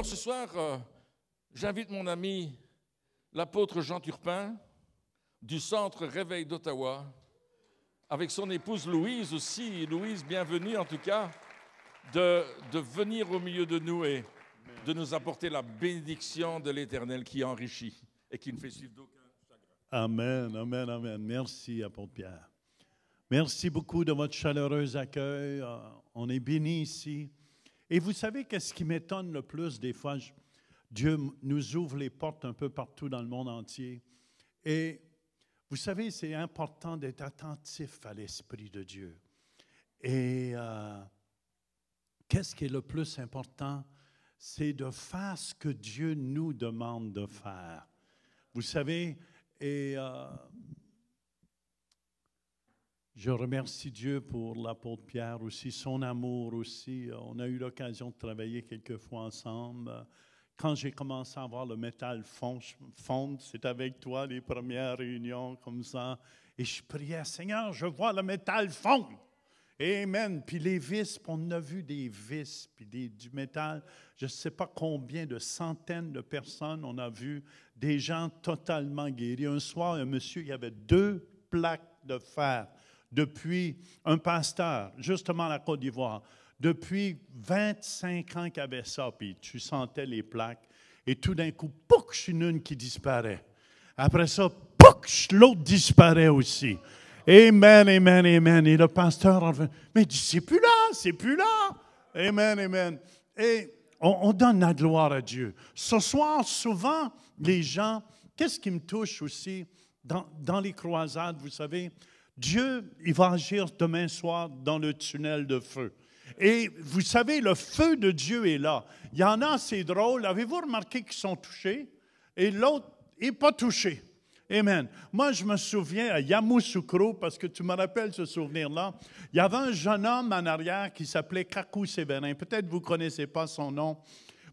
Alors ce soir, j'invite mon ami, l'apôtre Jean Turpin, du Centre Réveil d'Ottawa, avec son épouse Louise aussi. Louise, bienvenue en tout cas, de venir au milieu de nous et de nous apporter la bénédiction de l'Éternel qui enrichit et qui ne fait suivre d'aucun chagrin. Amen, amen, amen. Merci, apôtre Pierre. Merci beaucoup de votre chaleureux accueil. On est bénis ici. Et vous savez qu'est-ce qui m'étonne le plus des fois? Dieu nous ouvre les portes un peu partout dans le monde entier. Et vous savez, c'est important d'être attentif à l'Esprit de Dieu. Et qu'est-ce qui est le plus important? C'est de faire ce que Dieu nous demande de faire. Vous savez, et je remercie Dieu pour l'apôtre Pierre aussi, son amour aussi. On a eu l'occasion de travailler quelques fois ensemble. Quand j'ai commencé à voir le métal fondre, c'est avec toi les premières réunions comme ça. Et je priais, Seigneur, je vois le métal fondre. Amen. Puis les vis, on a vu des vis, puis du métal. Je ne sais pas combien de centaines de personnes on a vu, des gens totalement guéris. Un soir, un monsieur, il y avait 2 plaques de fer depuis un pasteur, justement à la Côte d'Ivoire. Depuis 25 ans qu'il avait ça, puis tu sentais les plaques. Et tout d'un coup, pouch, une qui disparaît. Après ça, pouch, l'autre disparaît aussi. Amen, amen, amen. Et le pasteur en revient. Mais c'est plus là, c'est plus là. Amen, amen. Et on donne la gloire à Dieu. Ce soir, souvent, les gens, qu'est-ce qui me touche aussi dans les croisades, vous savez, Dieu, il va agir demain soir dans le tunnel de feu. Et vous savez, le feu de Dieu est là. Il y en a, c'est drôle. Avez-vous remarqué qu'ils sont touchés? Et l'autre n'est pas touché. Amen. Moi, je me souviens à Yamoussoukro, parce que tu me rappelles ce souvenir-là, il y avait un jeune homme en arrière qui s'appelait Kakou Séverin. Peut-être vous ne connaissez pas son nom.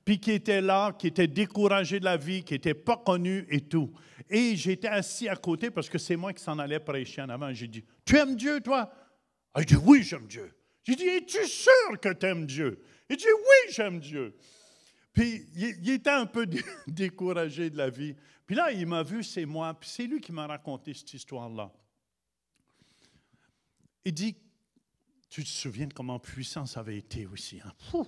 Puis qui était là, qui était découragé de la vie, qui n'était pas connu et tout. Et j'étais assis à côté parce que c'est moi qui s'en allais prêcher en avant. J'ai dit, « Tu aimes Dieu, toi? » Il dit, « Oui, j'aime Dieu. » J'ai dit, « Es-tu sûr que tu aimes Dieu? » Il dit, « Oui, j'aime Dieu. » Puis il était un peu découragé de la vie. Puis là, il m'a vu, c'est moi, puis c'est lui qui m'a raconté cette histoire-là. Il dit, « Tu te souviens de comment puissant ça avait été aussi, hein? »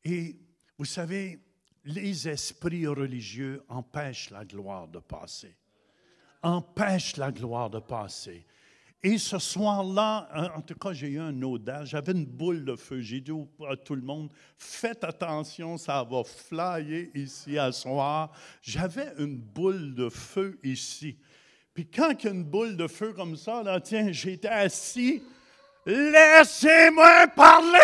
Et vous savez, les esprits religieux empêchent la gloire de passer. Empêchent la gloire de passer. Et ce soir-là, en tout cas, j'ai eu un audace. J'avais une boule de feu. J'ai dit à tout le monde, faites attention, ça va flyer ici à soir. J'avais une boule de feu ici. Puis quand il y a une boule de feu comme ça, là, tiens, j'étais assis. Laissez-moi parler!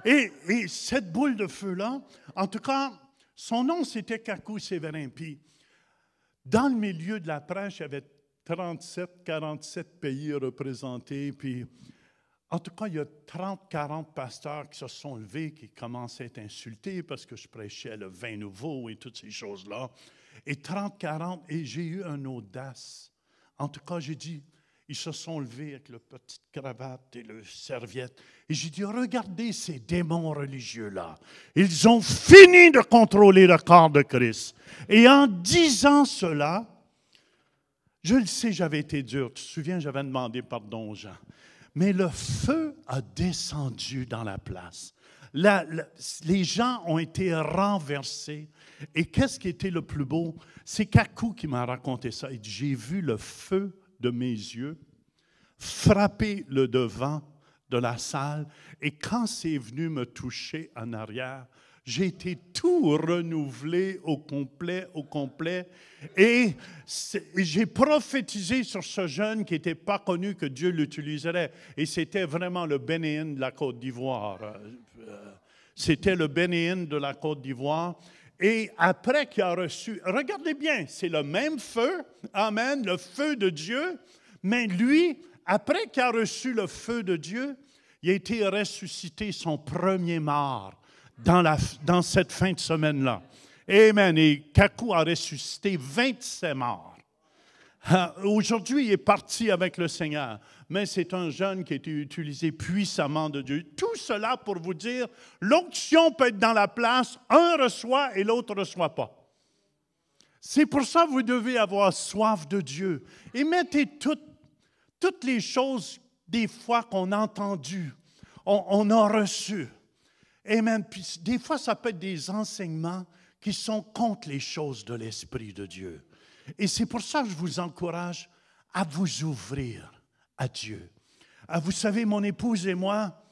Et cette boule de feu-là, en tout cas, son nom, c'était Kakou Séverin. Puis, dans le milieu de la prêche, il y avait 47 pays représentés. Puis, en tout cas, il y a 40 pasteurs qui se sont levés, qui commençaient à être insultés parce que je prêchais le vin nouveau et toutes ces choses-là. Et 40, et j'ai eu une audace. En tout cas, j'ai dit, ils se sont levés avec la petite cravate et le serviette. Et j'ai dit, regardez ces démons religieux-là. Ils ont fini de contrôler le corps de Christ. Et en disant cela, je le sais, j'avais été dur. Tu te souviens, j'avais demandé pardon aux gens. Mais le feu a descendu dans la place. Les gens ont été renversés. Et qu'est-ce qui était le plus beau? C'est Kakou qui m'a raconté ça. Il dit, j'ai vu le feu de mes yeux, frapper le devant de la salle, et quand c'est venu me toucher en arrière, j'ai été tout renouvelé au complet, et j'ai prophétisé sur ce jeune qui n'était pas connu que Dieu l'utiliserait, et c'était vraiment le Bénéen de la Côte d'Ivoire. C'était le Bénéen de la Côte d'Ivoire. Et après qu'il a reçu, regardez bien, c'est le même feu, amen, le feu de Dieu, mais lui, après qu'il a reçu le feu de Dieu, il a été ressuscité son premier mort dans cette fin de semaine-là. Amen. Et Kakou a ressuscité 27 morts. Aujourd'hui, il est parti avec le Seigneur, mais c'est un jeune qui a été utilisé puissamment de Dieu. Tout cela pour vous dire, l'onction peut être dans la place, un reçoit et l'autre ne reçoit pas. C'est pour ça que vous devez avoir soif de Dieu et mettez toutes les choses des fois qu'on a entendues, on a reçues. Amen. Puis des fois, ça peut être des enseignements qui sont contre les choses de l'Esprit de Dieu. Et c'est pour ça que je vous encourage à vous ouvrir à Dieu. Vous savez, mon épouse et moi,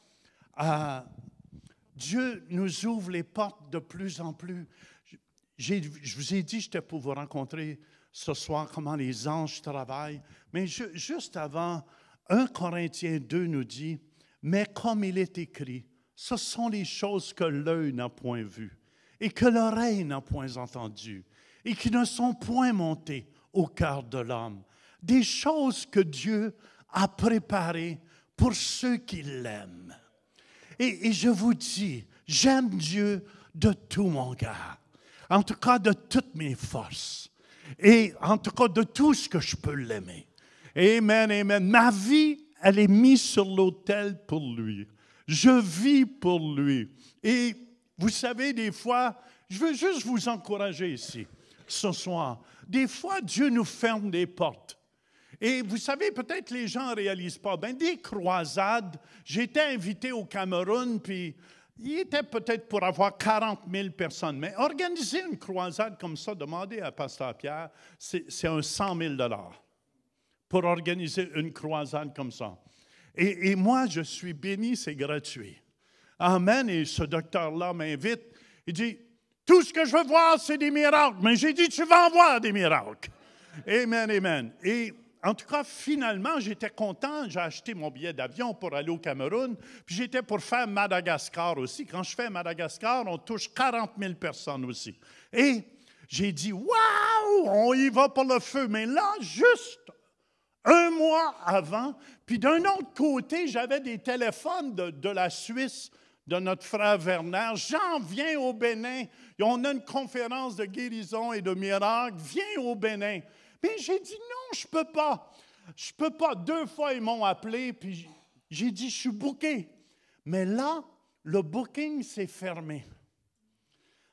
Dieu nous ouvre les portes de plus en plus. Je vous ai dit que j'étais pour vous rencontrer ce soir, comment les anges travaillent. Mais juste avant, 1 Corinthiens 2 nous dit, « Mais comme il est écrit, ce sont les choses que l'œil n'a point vues et que l'oreille n'a point entendues et qui ne sont point montées au cœur de l'homme. Des choses que Dieu a préparées pour ceux qui l'aiment. » Et je vous dis, j'aime Dieu de tout mon cœur, en tout cas de toutes mes forces, et en tout cas de tout ce que je peux l'aimer. Amen, amen. Ma vie, elle est mise sur l'autel pour lui. Je vis pour lui. Et vous savez, des fois, je veux juste vous encourager ici, ce soir. Des fois, Dieu nous ferme des portes. Et vous savez, peut-être les gens ne réalisent pas. Bien, des croisades, j'étais invité au Cameroun, puis il était peut-être pour avoir 40 000 personnes. Mais organiser une croisade comme ça, demandez à Pasteur Pierre, c'est un 100 000 $ pour organiser une croisade comme ça. Et moi, je suis béni, c'est gratuit. Amen. Et ce docteur-là m'invite. Il dit, tout ce que je veux voir, c'est des miracles. Mais j'ai dit, tu vas en voir des miracles. Amen, amen. Et en tout cas, finalement, j'étais content. J'ai acheté mon billet d'avion pour aller au Cameroun. Puis j'étais pour faire Madagascar aussi. Quand je fais Madagascar, on touche 40 000 personnes aussi. Et j'ai dit, waouh, on y va pour le feu. Mais là, juste un mois avant, puis d'un autre côté, j'avais des téléphones de la Suisse, de notre frère Werner. Jean, viens au Bénin. On a une conférence de guérison et de miracles. Viens au Bénin. Puis j'ai dit non, je ne peux pas. Je ne peux pas. 2 fois, ils m'ont appelé, puis j'ai dit, je suis booké. Mais là, le booking s'est fermé.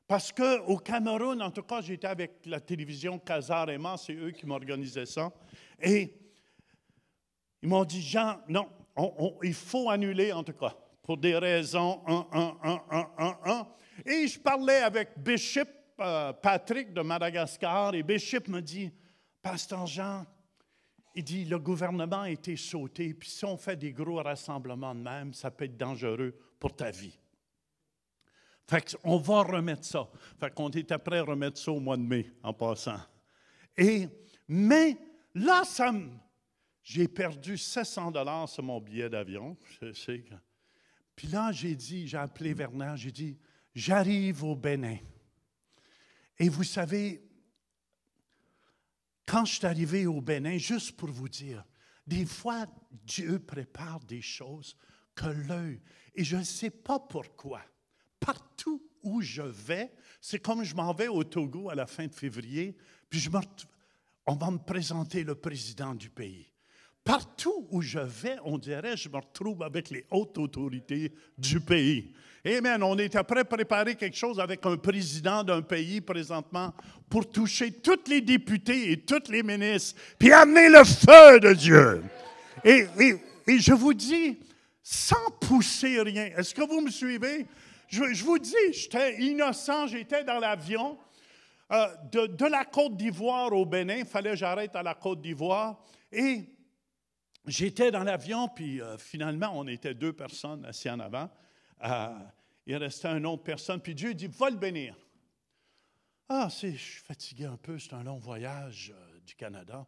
Parce qu'au Cameroun, en tout cas, j'étais avec la télévision Casarema, c'est eux qui m'organisaient ça. Et ils m'ont dit, Jean, non, il faut annuler en tout cas, pour des raisons, Et je parlais avec Bishop Patrick de Madagascar, et Bishop me dit, Pasteur Jean, il dit, le gouvernement a été sauté, puis si on fait des gros rassemblements de même, ça peut être dangereux pour ta vie. Fait qu'on va remettre ça. Fait qu'on était prêt à remettre ça au mois de mai, en passant. Mais là, j'ai perdu 700 $ sur mon billet d'avion. Puis là, j'ai appelé Werner, j'ai dit, j'arrive au Bénin. Et vous savez, quand je suis arrivé au Bénin, juste pour vous dire, des fois, Dieu prépare des choses que l'œil, et je ne sais pas pourquoi, partout où je vais, c'est comme je m'en vais au Togo à la fin de février, puis on va me présenter le président du pays. Partout où je vais, on dirait, je me retrouve avec les hautes autorités du pays. Amen. On est après préparer quelque chose avec un président d'un pays présentement pour toucher tous les députés et tous les ministres, puis amener le feu de Dieu. Et je vous dis, sans pousser rien, est-ce que vous me suivez? Je vous dis, j'étais innocent, j'étais dans l'avion de la Côte d'Ivoire au Bénin. Il fallait que j'arrête à la Côte d'Ivoire. Et j'étais dans l'avion, puis finalement, on était 2 personnes assis en avant. Il restait une autre personne, puis Dieu dit, va le bénir. Je suis fatigué un peu, c'est un long voyage du Canada.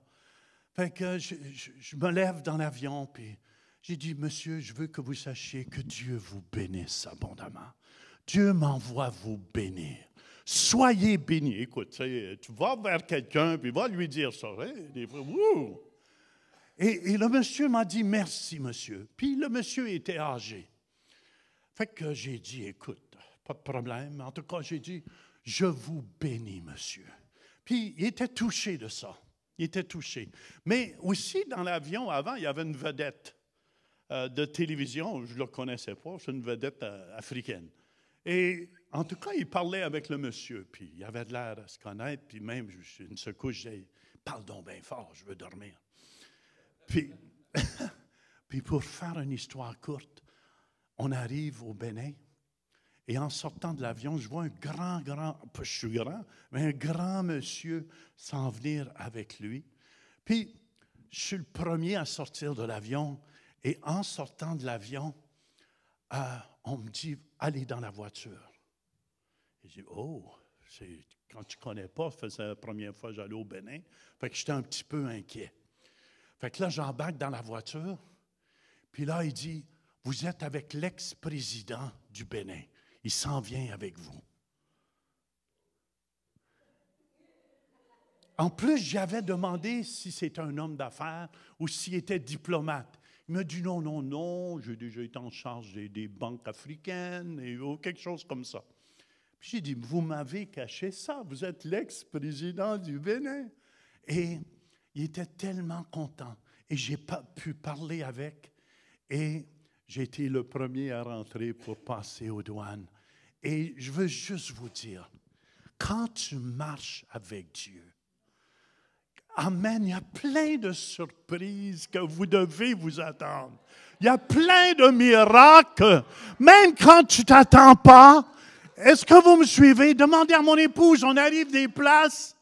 Fait que je me lève dans l'avion, puis j'ai dit, monsieur, je veux que vous sachiez que Dieu vous bénisse abondamment. Dieu m'envoie vous bénir. Soyez bénis. Écoute, tu vas vers quelqu'un, puis va lui dire ça. Des fois, wouh! Et le monsieur m'a dit, merci, monsieur. Puis le monsieur était âgé. Fait que j'ai dit, écoute, pas de problème. En tout cas, j'ai dit, je vous bénis, monsieur. Puis il était touché de ça. Il était touché. Mais aussi, dans l'avion, avant, il y avait une vedette de télévision. Je ne le connaissais pas. C'est une vedette africaine. Et en tout cas, il parlait avec le monsieur. Puis il avait de l'air à se connaître. Puis même, une secousse, j'ai dit, parle donc bien fort, je veux dormir. Puis, puis pour faire une histoire courte, on arrive au Bénin. Et en sortant de l'avion, je vois un grand, pas je suis grand, mais un grand monsieur s'en venir avec lui. Puis, je suis le premier à sortir de l'avion. Et en sortant de l'avion, on me dit, allez dans la voiture. Et je dis, oh, quand tu ne connais pas, c'est la première fois que j'allais au Bénin. Fait que j'étais un petit peu inquiet. Fait que là, j'embarque dans la voiture. Puis là, il dit, vous êtes avec l'ex-président du Bénin. Il s'en vient avec vous. En plus, j'avais demandé si c'était un homme d'affaires ou s'il était diplomate. Il m'a dit non, j'ai déjà été en charge des banques africaines ou quelque chose comme ça. Puis j'ai dit, vous m'avez caché ça, vous êtes l'ex-président du Bénin. Et il était tellement content. Et j'ai pas pu parler avec. Et j'ai été le premier à rentrer pour passer aux douanes. Et je veux juste vous dire, quand tu marches avec Dieu, amen, il y a plein de surprises que vous devez vous attendre. Il y a plein de miracles, même quand tu ne t'attends pas. Est-ce que vous me suivez? Demandez à mon épouse, on arrive des places,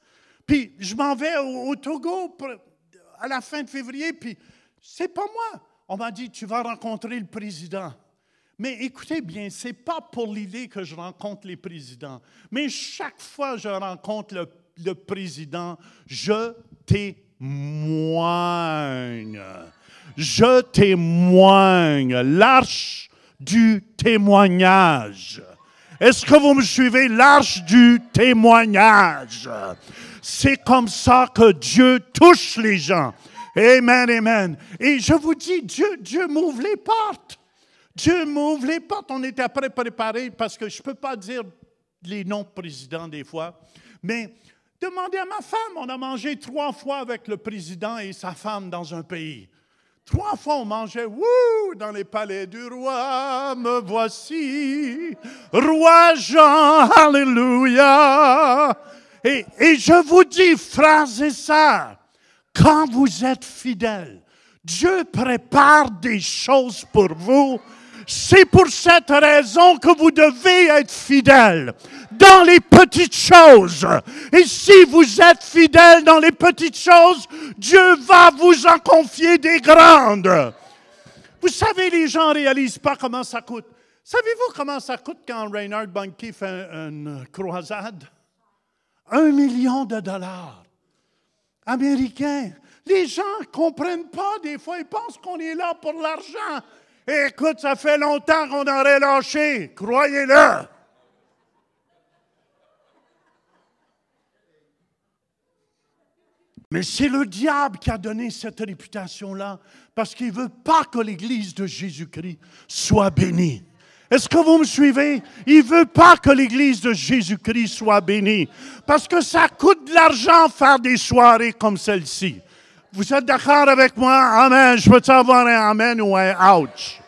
puis je m'en vais au Togo à la fin de février, puis c'est pas moi. On m'a dit, tu vas rencontrer le président. Mais écoutez bien, ce n'est pas pour l'idée que je rencontre les présidents. Mais chaque fois que je rencontre le président, je témoigne. Je témoigne. L'arche du témoignage. Est-ce que vous me suivez? L'arche du témoignage. C'est comme ça que Dieu touche les gens. Amen, amen. Et je vous dis, Dieu m'ouvre les portes. Dieu m'ouvre les portes. On était après préparés parce que je ne peux pas dire les noms de présidents des fois. Mais demandez à ma femme. On a mangé 3 fois avec le président et sa femme dans un pays. 3 fois on mangeait, dans les palais du roi, me voici, roi Jean, alléluia. Et je vous dis, frères et sœurs, quand vous êtes fidèles, Dieu prépare des choses pour vous. C'est pour cette raison que vous devez être fidèles dans les petites choses. Et si vous êtes fidèles dans les petites choses, Dieu va vous en confier des grandes. Vous savez, les gens ne réalisent pas comment ça coûte. Savez-vous comment ça coûte quand Reinhard Bonnke fait une croisade? $1 million américains. Les gens ne comprennent pas des fois. Ils pensent qu'on est là pour l'argent. Écoute, ça fait longtemps qu'on aurait lâché. Croyez-le. Mais c'est le diable qui a donné cette réputation-là parce qu'il ne veut pas que l'Église de Jésus-Christ soit bénie. Est-ce que vous me suivez? Il ne veut pas que l'Église de Jésus-Christ soit bénie parce que ça coûte de l'argent faire des soirées comme celle-ci. Vous êtes d'accord avec moi? Amen. Je peux avoir un amen ou un ouch.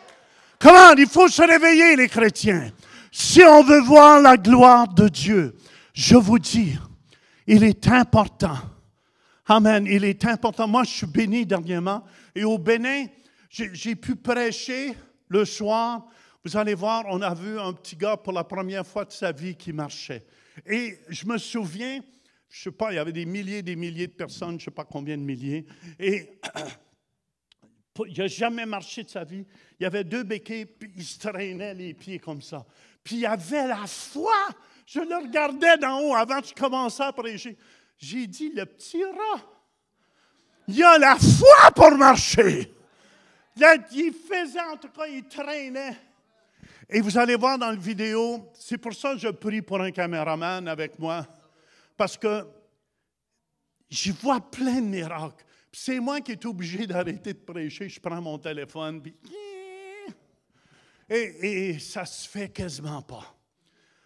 Comment? Il faut se réveiller, les chrétiens. Si on veut voir la gloire de Dieu, je vous dis, il est important. Amen. Il est important. Moi, je suis béni dernièrement. Et au Bénin, j'ai pu prêcher le soir. Vous allez voir, on a vu un petit gars pour la première fois de sa vie qui marchait. Et je me souviens, je ne sais pas, il y avait des milliers de personnes, je ne sais pas combien de milliers. Et il n'a jamais marché de sa vie. Il y avait 2 béquilles, puis il se traînait les pieds comme ça. Puis il avait la foi. Je le regardais d'en haut avant de commencer à prêcher. J'ai dit, le petit rat, il a la foi pour marcher. Il faisait, en tout cas, il traînait. Et vous allez voir dans la vidéo, c'est pour ça que je prie pour un caméraman avec moi. Parce que j'y vois plein de miracles. C'est moi qui est obligé d'arrêter de prêcher. Je prends mon téléphone, puis... Et ça se fait quasiment pas.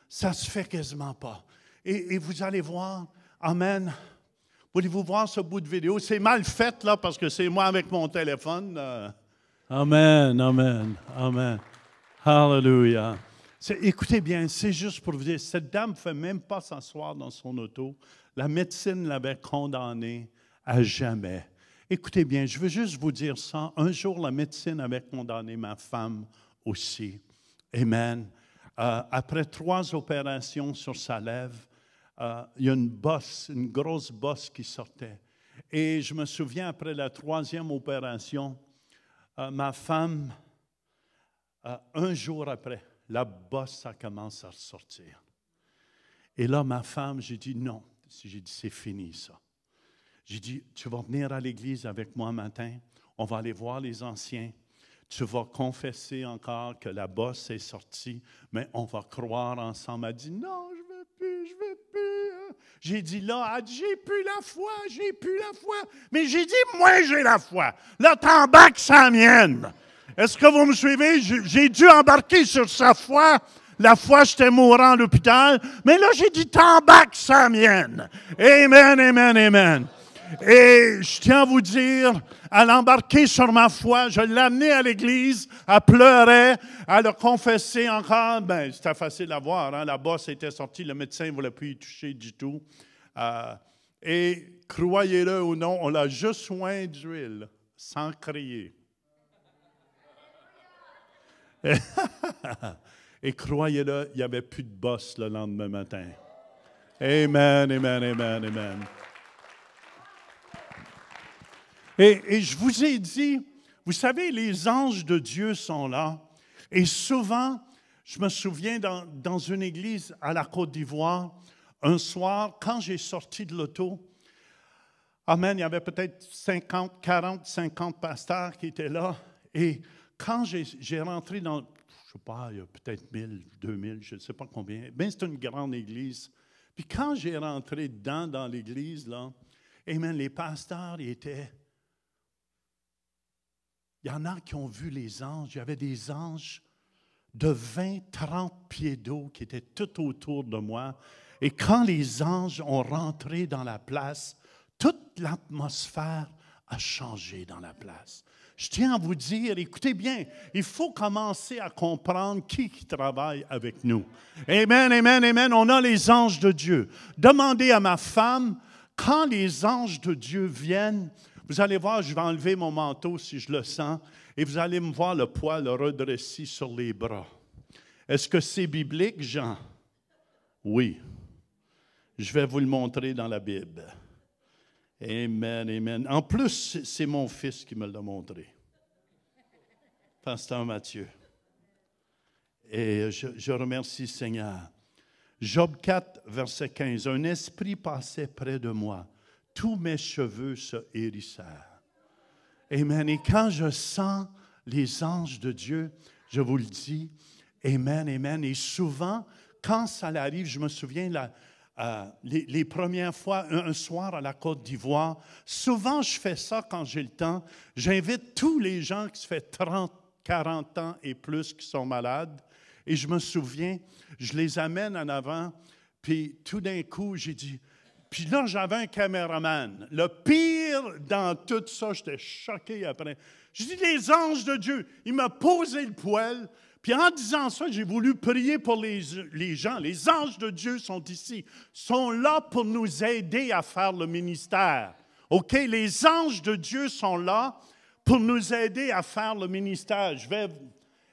Ça se fait quasiment pas. Et vous allez voir, amen, Voulez-vous voir ce bout de vidéo? C'est mal fait, là, parce que c'est moi avec mon téléphone. Amen, amen, amen. Hallelujah. Écoutez bien, c'est juste pour vous dire, cette dame ne fait même pas s'asseoir dans son auto. La médecine l'avait condamnée à jamais. Écoutez bien, je veux juste vous dire ça. Un jour, la médecine avait condamné ma femme aussi. Amen. Après 3 opérations sur sa lèvre, il y a une bosse, une grosse bosse qui sortait. Et je me souviens, après la 3e opération, ma femme, un jour après, la bosse, ça commence à ressortir. Et là, ma femme, j'ai dit non. J'ai dit, c'est fini ça. J'ai dit, tu vas venir à l'église avec moi matin, on va aller voir les anciens. Tu vas confesser encore que la bosse est sortie, mais on va croire ensemble. Elle dit, non, je ne veux plus. J'ai dit là, elle dit, j'ai plus la foi. Mais j'ai dit, moi, j'ai la foi. Là, t'embarques sans mienne. Est-ce que vous me suivez? J'ai dû embarquer sur sa foi. La foi, j'étais mourant à l'hôpital. Mais là, j'ai dit, t'embarques sans mienne. Amen, amen, amen. Et je tiens à vous dire, elle a embarqué sur ma foi, je l'ai amenée à l'église, elle pleurait, elle a confessé encore. Ben, c'était facile à voir, hein? La bosse était sortie, le médecin ne voulait plus y toucher du tout. Et croyez-le ou non, on l'a juste oint d'huile, sans crier. Et croyez-le, il n'y avait plus de bosse le lendemain matin. Amen, amen, amen, amen. Et je vous ai dit, vous savez, les anges de Dieu sont là. Et souvent, je me souviens dans une église à la Côte d'Ivoire, un soir, quand j'ai sorti de l'auto, amen, il y avait peut-être 50 pasteurs qui étaient là. Et quand j'ai rentré dans, je ne sais pas, il y a peut-être 1000, 2000, je ne sais pas combien, mais c'est une grande église. Puis quand j'ai rentré dans l'église, là, amen, les pasteurs, ils étaient... Il y en a qui ont vu les anges. Il y avait des anges de 20, 30 pieds d'eau qui étaient tout autour de moi. Et quand les anges ont rentré dans la place, toute l'atmosphère a changé dans la place. Je tiens à vous dire, écoutez bien, il faut commencer à comprendre qui travaille avec nous. Amen, amen, amen. On a les anges de Dieu. Demandez à ma femme, quand les anges de Dieu viennent, vous allez voir, je vais enlever mon manteau si je le sens, et vous allez me voir le poil redressé sur les bras. Est-ce que c'est biblique, Jean? Oui. Je vais vous le montrer dans la Bible. Amen, amen. En plus, c'est mon fils qui me l'a montré. Pasteur Mathieu. Et je remercie le Seigneur. Job 4, verset 15. Un esprit passait près de moi. Tous mes cheveux se hérissèrent. Amen. Et quand je sens les anges de Dieu, je vous le dis, amen, amen. Et souvent, quand ça arrive, je me souviens, les premières fois, un soir à la Côte d'Ivoire, souvent je fais ça quand j'ai le temps. J'invite tous les gens qui se font 30, 40 ans et plus qui sont malades. Et je me souviens, je les amène en avant, puis tout d'un coup, j'ai dit... Puis là, j'avais un caméraman. Le pire dans tout ça, j'étais choqué après. Je dis, les anges de Dieu, il m'a posé le poil. Puis en disant ça, j'ai voulu prier pour les gens. Les anges de Dieu sont ici, sont là pour nous aider à faire le ministère. OK? Les anges de Dieu sont là pour nous aider à faire le ministère.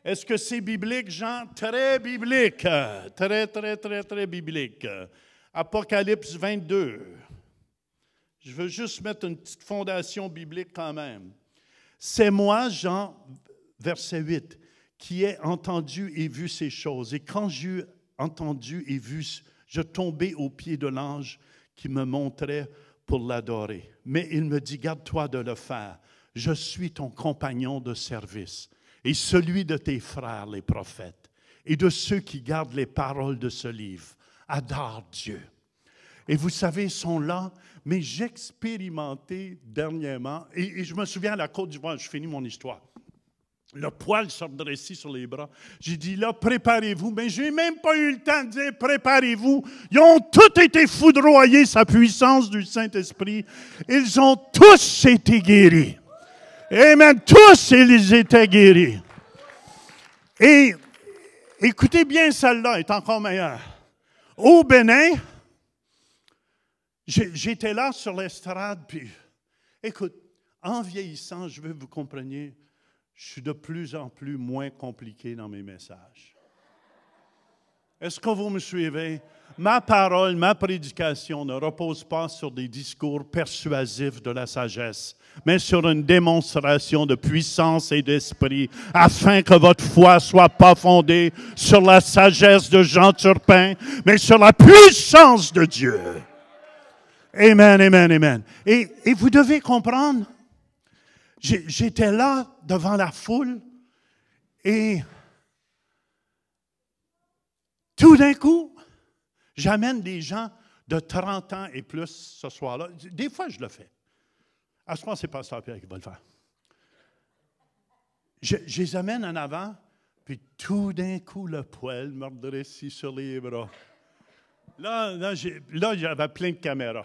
Est-ce que c'est biblique, Jean? Très biblique. Très, très, très, très biblique. Apocalypse 22. Je veux juste mettre une petite fondation biblique quand même. C'est moi, Jean, verset 8, qui ai entendu et vu ces choses. Et quand j'ai entendu et vu, je tombais aux pieds de l'ange qui me montrait pour l'adorer. Mais il me dit, garde-toi de le faire. Je suis ton compagnon de service et celui de tes frères, les prophètes, et de ceux qui gardent les paroles de ce livre. Adore Dieu. Et vous savez, ils sont là, mais j'ai expérimenté dernièrement, et je me souviens à la Côte d'Ivoire, je finis mon histoire. Le poil se redressait sur les bras. J'ai dit, là, préparez-vous. Mais je n'ai même pas eu le temps de dire, préparez-vous. Ils ont tous été foudroyés, sa puissance du Saint-Esprit. Ils ont tous été guéris. Amen. Tous, ils étaient guéris. Et écoutez bien, celle-là est encore meilleure. Au Bénin, j'étais là sur l'estrade, puis écoute, en vieillissant, je veux que vous compreniez, je suis de plus en plus moins compliqué dans mes messages. Est-ce que vous me suivez? Ma parole, ma prédication ne repose pas sur des discours persuasifs de la sagesse, mais sur une démonstration de puissance et d'esprit, afin que votre foi ne soit pas fondée sur la sagesse de Jean Turpin, mais sur la puissance de Dieu. Amen, amen, amen. Et vous devez comprendre, j'étais là devant la foule et tout d'un coup, j'amène des gens de 30 ans et plus ce soir-là. Des fois, je le fais. À ce moment, c'est Pasteur Pierre qui va le faire. Je les amène en avant, puis tout d'un coup, le poil me redresse sur les bras. Là, j'avais plein de caméras.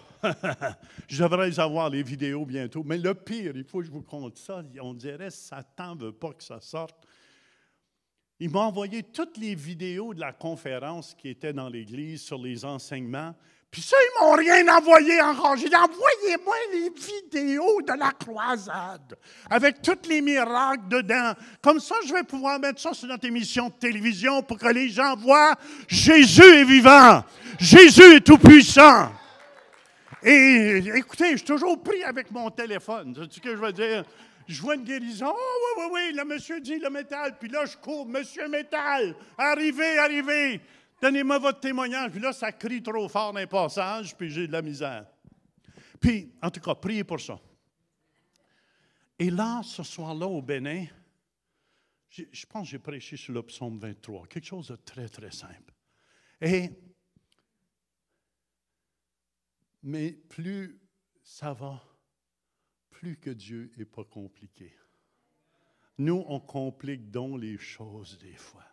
Je devrais les avoir, les vidéos, bientôt. Mais le pire, il faut que je vous conte ça. On dirait que Satan ne veut pas que ça sorte. Il m'a envoyé toutes les vidéos de la conférence qui était dans l'Église sur les enseignements. Puis ça, ils ne m'ont rien envoyé encore. J'ai dit, envoyez-moi les vidéos de la croisade, avec tous les miracles dedans. Comme ça, je vais pouvoir mettre ça sur notre émission de télévision pour que les gens voient Jésus est vivant. Jésus est tout-puissant. Et écoutez, je suis toujours pris avec mon téléphone. C'est ce que je veux dire. Je vois une guérison. Oh, oui, le monsieur dit le métal. Puis là, je cours. Monsieur métal, arrivez. Donnez-moi votre témoignage. Puis là, ça crie trop fort dans les passages, puis j'ai de la misère. Puis, en tout cas, priez pour ça. Et là, ce soir-là, au Bénin, je pense que j'ai prêché sur le psaume 23. Quelque chose de très, très simple. Mais plus ça va, plus que Dieu n'est pas compliqué. Nous, on complique donc les choses des fois.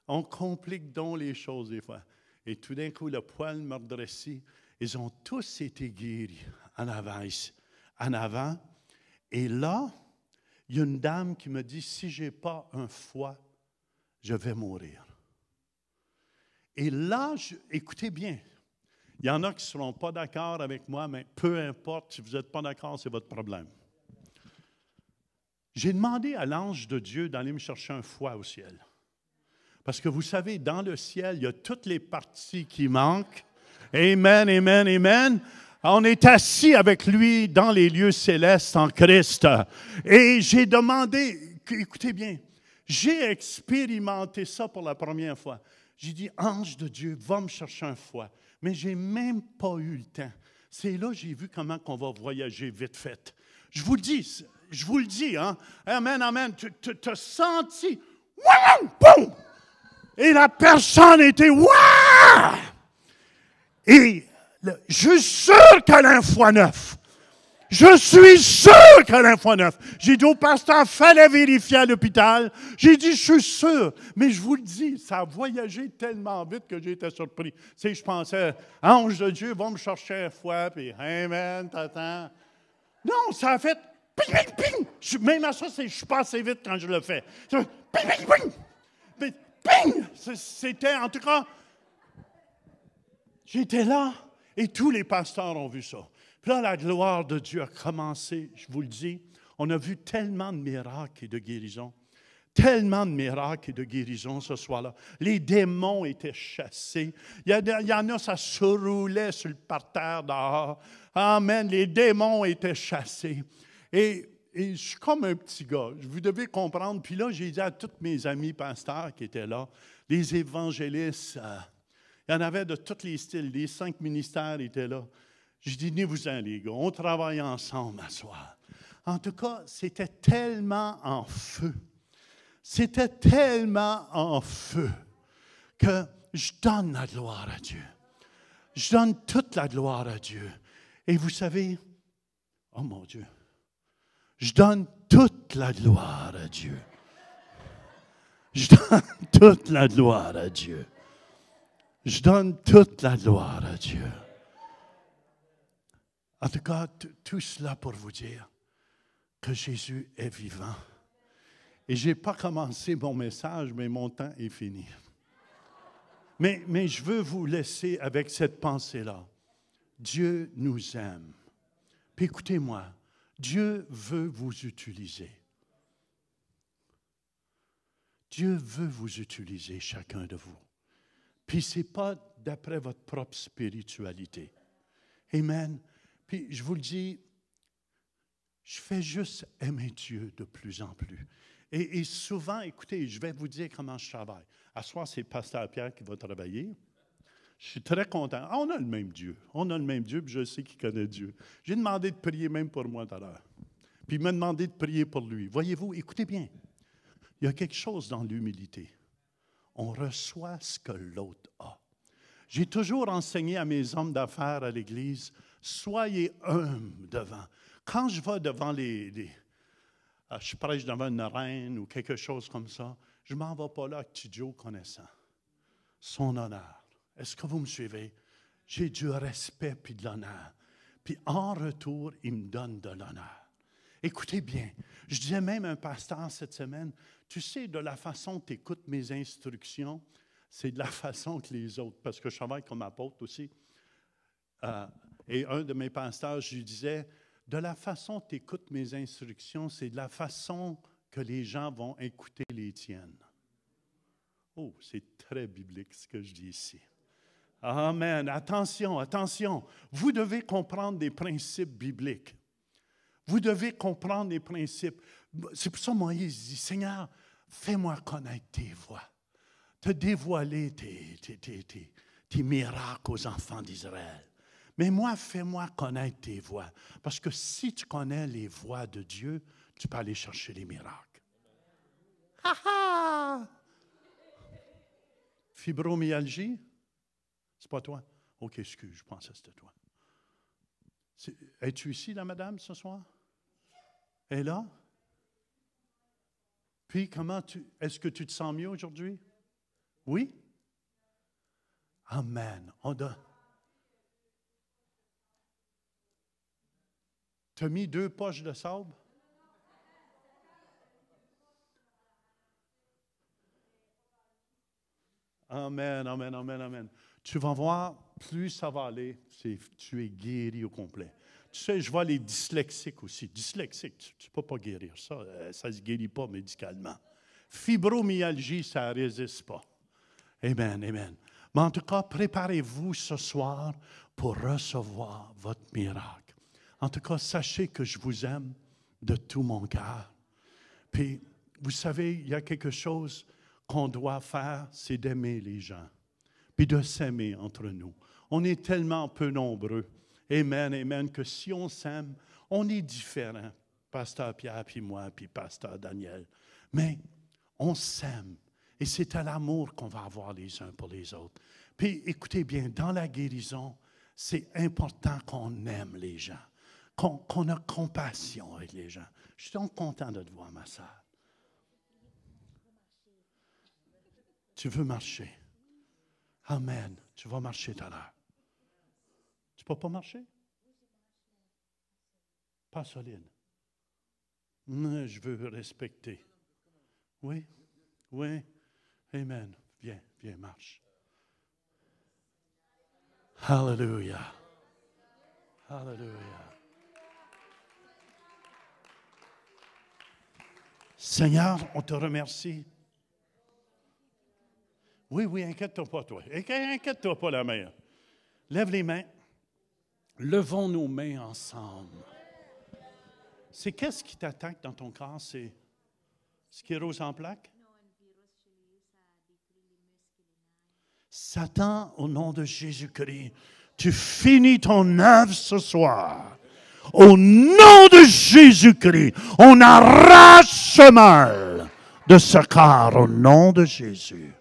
On complique donc les choses des fois. Et tout d'un coup, le poil me redressait. Ils ont tous été guéris en avant ici. En avant. Et là, il y a une dame qui me dit, si je n'ai pas un foie, je vais mourir. Et là, écoutez bien, il y en a qui ne seront pas d'accord avec moi, mais peu importe, si vous n'êtes pas d'accord, c'est votre problème. J'ai demandé à l'ange de Dieu d'aller me chercher un foie au ciel. Parce que vous savez, dans le ciel, il y a toutes les parties qui manquent. Amen, amen, amen. On est assis avec lui dans les lieux célestes en Christ. Et j'ai demandé, écoutez bien, j'ai expérimenté ça pour la première fois. J'ai dit, ange de Dieu, va me chercher un foie. Mais je n'ai même pas eu le temps. C'est là que j'ai vu comment on va voyager vite fait. Je vous le dis, hein? Amen, amen. Tu as senti, boum! Et la personne était, waouh! Et je suis sûr qu'elle a un foie neuf. Je suis sûr qu'elle a un foie neuf. J'ai dit au pasteur, fallait vérifier à l'hôpital. J'ai dit, je suis sûr. Mais je vous le dis, ça a voyagé tellement vite que j'ai été surpris. Tu sais, je pensais, ange de Dieu, va me chercher un foie, puis amen, t'attends. Non, ça a fait, ping, ping, ping. Même à ça, je suis pas assez vite quand je le fais. Ping, ping, ping. Mais, ping! C'était, en tout cas, j'étais là et tous les pasteurs ont vu ça. Puis là, la gloire de Dieu a commencé, je vous le dis. On a vu tellement de miracles et de guérisons. Tellement de miracles et de guérisons ce soir-là. Les démons étaient chassés. Il y en a, ça se roulait sur le parterre dehors. Amen. Les démons étaient chassés. Et je suis comme un petit gars. Vous devez comprendre. Puis là, j'ai dit à tous mes amis pasteurs qui étaient là, les évangélistes, il y en avait de tous les styles. Les 5 ministères étaient là. Je dis, venez-vous-en, les gars. On travaille ensemble à soir. En tout cas, c'était tellement en feu. C'était tellement en feu que je donne la gloire à Dieu. Je donne toute la gloire à Dieu. Et vous savez, oh mon Dieu, je donne toute la gloire à Dieu. Je donne toute la gloire à Dieu. Je donne toute la gloire à Dieu. En tout cas, tout cela pour vous dire que Jésus est vivant. Et je n'ai pas commencé mon message, mais mon temps est fini. Mais je veux vous laisser avec cette pensée-là. Dieu nous aime. Puis écoutez-moi, Dieu veut vous utiliser. Dieu veut vous utiliser, chacun de vous. Puis ce n'est pas d'après votre propre spiritualité. Amen. Puis je vous le dis, je fais juste aimer Dieu de plus en plus. Et souvent, écoutez, je vais vous dire comment je travaille. À ce soir, c'est Pasteur Pierre qui va travailler. Je suis très content. Ah, on a le même Dieu. On a le même Dieu, puis je sais qu'il connaît Dieu. J'ai demandé de prier même pour moi tout à l'heure. Puis il m'a demandé de prier pour lui. Voyez-vous, écoutez bien. Il y a quelque chose dans l'humilité. On reçoit ce que l'autre a. J'ai toujours enseigné à mes hommes d'affaires à l'Église, soyez humbles devant. Quand je vais devant je prêche devant une reine ou quelque chose comme ça, je ne m'en vais pas là avec petit Joe connaissant. Son honneur. Est-ce que vous me suivez? J'ai du respect puis de l'honneur. Puis en retour, il me donne de l'honneur. Écoutez bien, je disais même à un pasteur cette semaine, tu sais, de la façon que tu écoutes mes instructions, c'est de la façon que les autres, parce que je travaille comme apôtre aussi. Et un de mes pasteurs, je lui disais, de la façon que tu écoutes mes instructions, c'est de la façon que les gens vont écouter les tiennes. Oh, c'est très biblique ce que je dis ici. Amen. Attention, attention. Vous devez comprendre des principes bibliques. Vous devez comprendre les principes. C'est pour ça que Moïse dit, Seigneur, fais-moi connaître tes voies. Te dévoiler tes miracles aux enfants d'Israël. Mais moi, fais-moi connaître tes voies. Parce que si tu connais les voies de Dieu, tu peux aller chercher les miracles. Ha ha! Fibromyalgie? C'est pas toi? OK, excuse, je pensais que c'était toi. Es-tu ici, la madame, ce soir? Elle est là? Puis, est-ce que tu te sens mieux aujourd'hui? Oui? Amen. Tu as mis 2 poches de sable? Amen, amen, amen, amen. Tu vas voir, plus ça va aller, tu es guéri au complet. Tu sais, je vois les dyslexiques aussi. Dyslexique, tu ne peux pas guérir ça. Ça ne se guérit pas médicalement. Fibromyalgie, ça ne résiste pas. Amen, amen. Mais en tout cas, préparez-vous ce soir pour recevoir votre miracle. En tout cas, sachez que je vous aime de tout mon cœur. Puis, vous savez, il y a quelque chose qu'on doit faire, c'est d'aimer les gens, puis de s'aimer entre nous. On est tellement peu nombreux, amen, amen, que si on s'aime, on est différents, Pasteur Pierre, puis moi, puis Pasteur Daniel, mais on s'aime, et c'est à l'amour qu'on va avoir les uns pour les autres. Puis, écoutez bien, dans la guérison, c'est important qu'on aime les gens, qu'on a compassion avec les gens. Je suis donc content de te voir, ma sœur. Tu veux marcher. Amen. Tu vas marcher tout à l'heure. Tu ne peux pas marcher? Pas solide. Mais je veux respecter. Oui? Oui? Amen. Viens, viens, marche. Hallelujah. Hallelujah. Seigneur, on te remercie. Oui, oui, inquiète-toi pas, toi. Inquiète-toi pas, la mère. Lève les mains. Levons nos mains ensemble. C'est qu'est-ce qui t'attaque dans ton corps? C'est sclérose en plaques? Satan, au nom de Jésus-Christ, tu finis ton œuvre ce soir. Au nom de Jésus-Christ, on arrache ce mal de ce corps au nom de Jésus.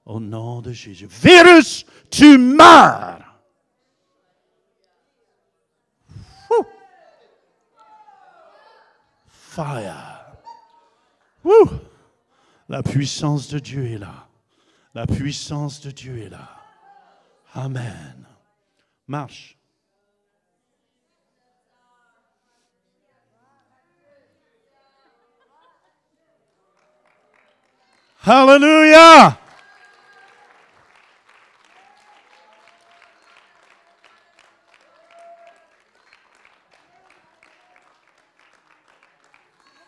Au nom de Jésus. Virus, tu meurs. Woo. Fire. Woo. La puissance de Dieu est là. La puissance de Dieu est là. Amen. Marche. Hallelujah!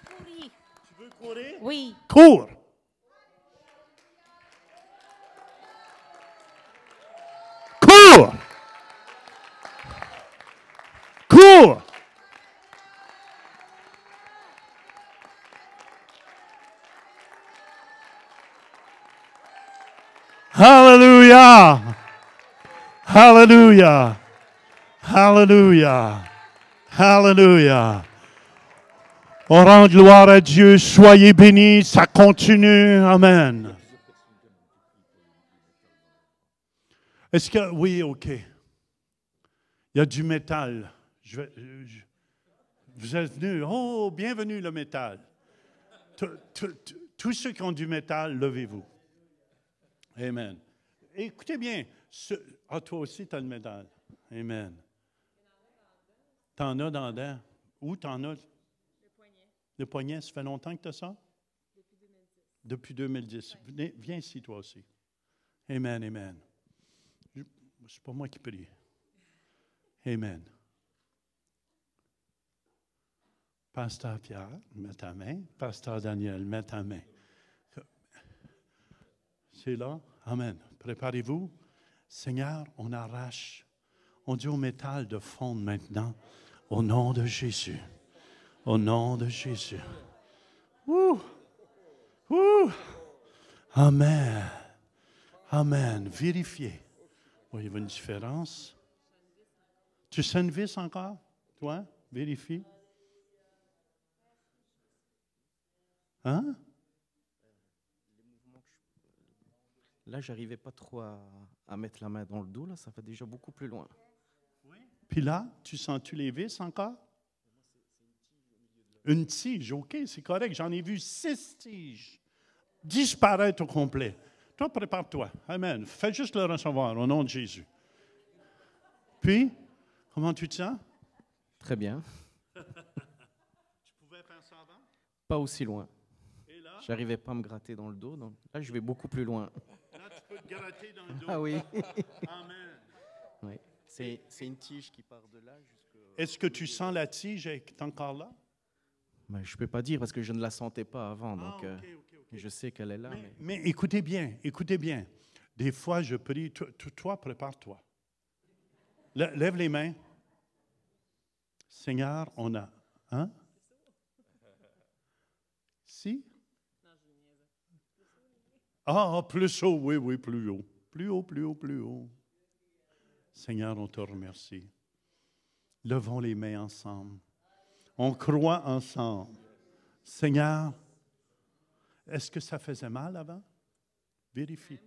Courir. Tu veux courir? Oui. Cours! Cours! Cours! Hallelujah! Hallelujah! Hallelujah! Hallelujah! On rend gloire à Dieu. Soyez bénis. Ça continue. Amen. Est-ce que... Oui, OK. Il y a du métal. Vous êtes venus. Oh, bienvenue le métal. Tous ceux qui ont du métal, levez-vous. Amen. Écoutez bien. Toi aussi, tu as le métal. Amen. T'en as dans le dent. Où t'en as? Le poignet, ça fait longtemps que tu as ça? Depuis 2010. Depuis 2010. Viens ici, toi aussi. Amen, amen. C'est pas moi qui prie. Amen. Pasteur Pierre, mets ta main. Pasteur Daniel, mets ta main. C'est là. Amen. Préparez-vous. Seigneur, on arrache. On dit au métal de fondre maintenant. Au nom de Jésus. Au nom de Jésus. Ouh. Ouh. Amen. Amen. Vérifiez. Voyez-vous une différence? Tu sens une vis encore? Toi? Vérifie. Hein? Là, j'arrivais pas trop à mettre la main dans le dos. Là, ça va déjà beaucoup plus loin. Oui. Puis là, tu sens-tu les vis encore? Une tige, OK, c'est correct. J'en ai vu 6 tiges disparaître au complet. Toi, prépare-toi. Amen. Fais juste le recevoir au nom de Jésus. Puis, comment tu te sens? Très bien. Tu pouvais faire ça avant? Pas aussi loin. Et là? J'arrivais pas à me gratter dans le dos. Donc là, je vais beaucoup plus loin. Là, tu peux te gratter dans le dos. Ah oui. Amen. Oui. C'est une tige qui part de là jusqu'au... Est-ce que tu sens la tige est encore là? Ben, je ne peux pas dire parce que je ne la sentais pas avant. Donc, OK. je sais qu'elle est là. Mais écoutez bien, écoutez bien. Des fois, je prie, toi, prépare-toi. Lève les mains. Seigneur, on a... Hein? Si? Plus haut, oui, plus haut. Plus haut, plus haut, plus haut. Seigneur, on te remercie. Levons les mains ensemble. On croit ensemble. Seigneur, est-ce que ça faisait mal avant? Vérifie.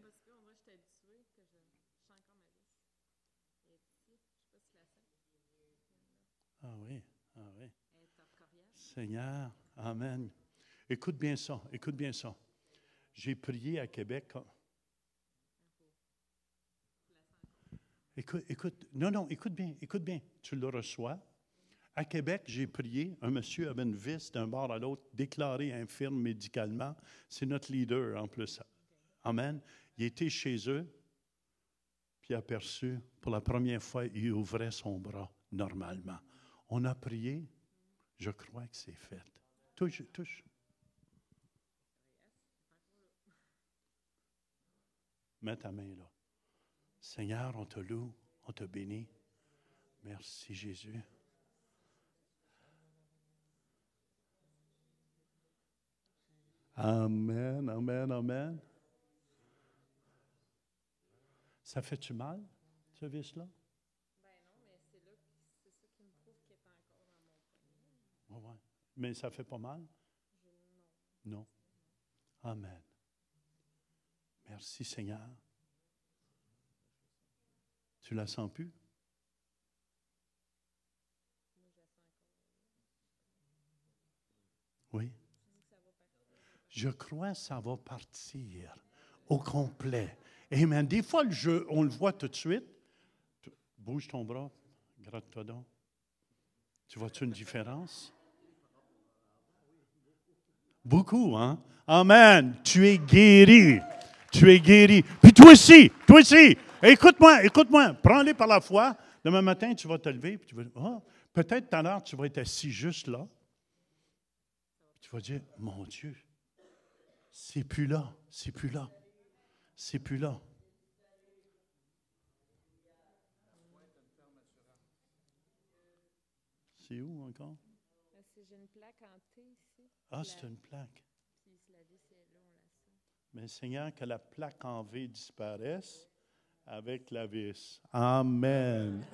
Ah oui. Seigneur, amen. Écoute bien ça. J'ai prié à Québec. Écoute bien. Tu le reçois. À Québec, j'ai prié. Un monsieur avait une vis d'un bord à l'autre, déclaré infirme médicalement. C'est notre leader en plus. Amen. Il était chez eux, puis aperçu, pour la première fois, il ouvrait son bras normalement. On a prié. Je crois que c'est fait. Touche. Mets ta main là. Seigneur, on te loue, on te bénit. Merci Jésus. Amen. Ça fait-tu mal, ce vis-là? Ben non, mais c'est ça qui me prouve qu'il est encore dans mon poignet. Oui. Mais ça fait pas mal? Non. Amen. Merci Seigneur. Tu la sens plus? Oui. je crois que ça va partir au complet. Amen. Des fois, on le voit tout de suite. Bouge ton bras, gratte-toi donc. Tu vois-tu une différence? Beaucoup, hein? Amen. Tu es guéri. Tu es guéri. Puis toi aussi. Écoute-moi. Prends-les par la foi. Demain matin, tu vas te lever. Puis tu vas dire, peut-être tout à l'heure, tu vas être assis juste là. Puis tu vas dire, mon Dieu, c'est plus là. C'est où encore? J'ai une plaque en T ici. Ah, c'est une plaque. Puis la vis est là, on la sent. Mais Seigneur, que la plaque en V disparaisse avec la vis. Amen.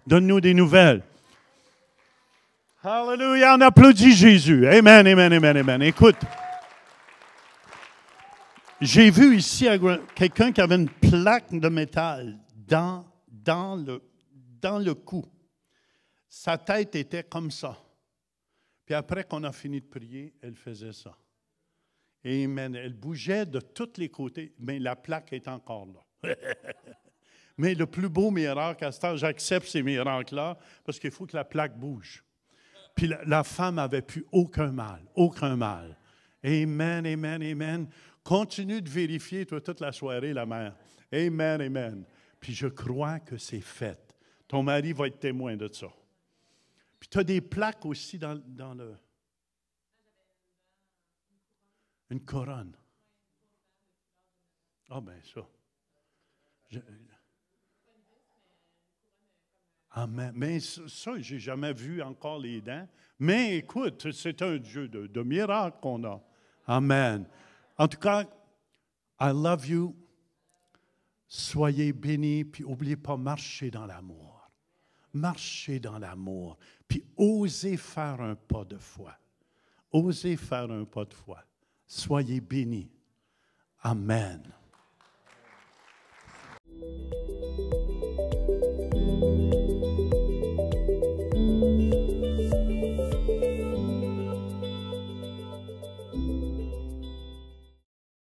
Donne-nous des nouvelles. Alléluia, on applaudit Jésus. Amen. Écoute, j'ai vu ici quelqu'un qui avait une plaque de métal dans le cou. Sa tête était comme ça. Puis après qu'on a fini de prier, elle faisait ça. Amen. Elle bougeait de tous les côtés, mais la plaque est encore là. Mais le plus beau miracle, à ce temps, j'accepte ces miracles-là, parce qu'il faut que la plaque bouge. Puis la femme n'avait plus aucun mal. Amen. Continue de vérifier, toi, toute la soirée, la mère. Amen. Puis je crois que c'est fait. Ton mari va être témoin de ça. Puis tu as des plaques aussi dans le... Une couronne. Ah, bien ça. Amen. Mais ça, je n'ai jamais vu encore les dents. Mais écoute, c'est un Dieu de miracles qu'on a. Amen. En tout cas, I love you. Soyez bénis, puis n'oubliez pas, marchez dans l'amour. Marchez dans l'amour, puis osez faire un pas de foi. Soyez bénis. Amen.